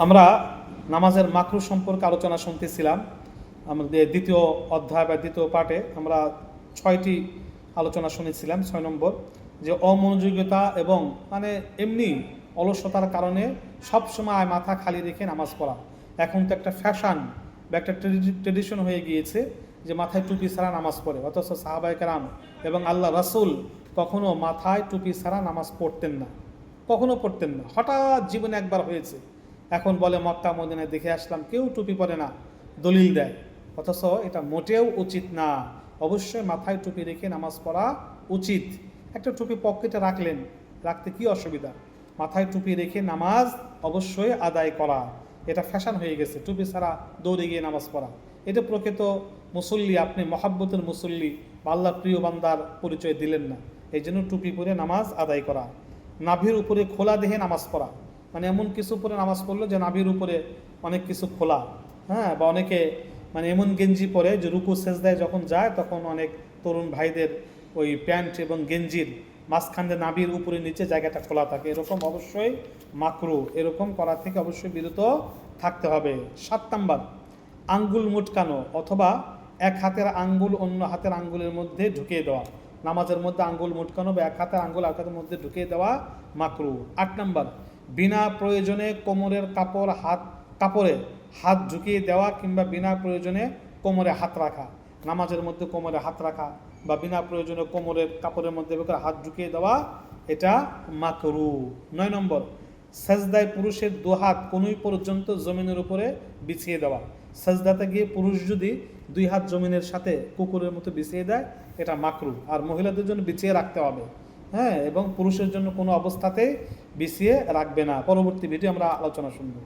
আমরা নামাজের মাকরু সম্পর্কে আলোচনা শুনতেছিলাম। আমাদের দ্বিতীয় অধ্যায় বা দ্বিতীয় পার্টে আমরা 6টি আলোচনা শুনেছিলাম। 6 নম্বর যে অমনোযোগিতা এবং এমনি অলসতার কারণে সবসময় মাথা খালি রেখে নামাজ পড়া। এখন তো একটা ফ্যাশন বা একটা ট্রেডিশন হয়ে গিয়েছে যে মাথায় টুপি ছাড়া নামাজ পড়ে, অথচ সাহাবায়ে কেরাম এবং আল্লাহ রাসূল কখনো মাথায় টুপি ছাড়া নামাজ পড়তেন না, কখনো পড়তেন না। হঠাৎ জীবনে একবার হয়েছে। এখন বলে মক্কা মদিনায় দেখে আসলাম কেউ টুপি পরে না, দলিল দেয়। অথচ এটা মোটেও উচিত না। অবশ্যই মাথায় টুপি রেখে নামাজ পড়া উচিত। একটা টুপি পকেটে রাখতে কি অসুবিধা? মাথায় টুপি রেখে নামাজ অবশ্যই আদায় করা। এটা ফ্যাশন হয়ে গেছে, টুপি ছাড়া দৌড়ে গিয়ে নামাজ পড়া। এটা প্রকৃত মুসল্লি, আপনি মহাব্বতের মুসল্লি বা আল্লাহর প্রিয় বান্দার পরিচয় দিলেন না। এই জন্য টুপি পরে নামাজ আদায় করা। নাভির উপরে খোলা দেহে নামাজ পড়া, এমন কিছু পরে নামাজ পড়লো যে নাভির উপরে অনেক কিছু খোলা, বা অনেকে এমন গেঞ্জি পরে যে রুকু সেজদায় যখন যায় তখন অনেক তরুণ ভাইদের ওই প্যান্ট এবং গেঞ্জির মাঝখানে নাভির উপরে নিচে জায়গাটা খোলা থাকে, এরকম অবশ্যই মাকরু। এরকম করা থেকে অবশ্যই বিরত থাকতে হবে। 7 নাম্বার, আঙ্গুল মুটকানো অথবা এক হাতের আঙ্গুল অন্য হাতের আঙ্গুলের মধ্যে ঢুকিয়ে দেওয়া। নামাজের মধ্যে আঙ্গুল মুটকানো বা এক হাতের আঙ্গুল এক হাতের মধ্যে ঢুকিয়ে দেওয়া মাকরু। 8 নাম্বার, বিনা প্রয়োজনে কাপড়ে হাত ঢুকিয়ে দেওয়া কিংবা বিনা প্রয়োজনে কোমরে হাত রাখা। নামাজের মধ্যে কোমরে হাত রাখা বা বিনা প্রয়োজনে কোমরের কাপড়ের মধ্যে হাত ঢুকিয়ে দেওয়া, এটা মাকরু। 9 নম্বর, সেজদায় পুরুষের দুহাত কনুই পর্যন্ত জমিনের উপরে বিছিয়ে দেওয়া। সেজদাতে গিয়ে পুরুষ যদি 2 হাত জমিনের সাথে কুকুরের মতো বিছিয়ে দেয়, এটা মাকরু। আর মহিলাদের জন্য বিছিয়ে রাখতে হবে, এবং পুরুষের জন্য কোনো অবস্থাতেই বিছিয়ে রাখবে না। পরবর্তী ভিডিও আমরা আলোচনা শুনবো।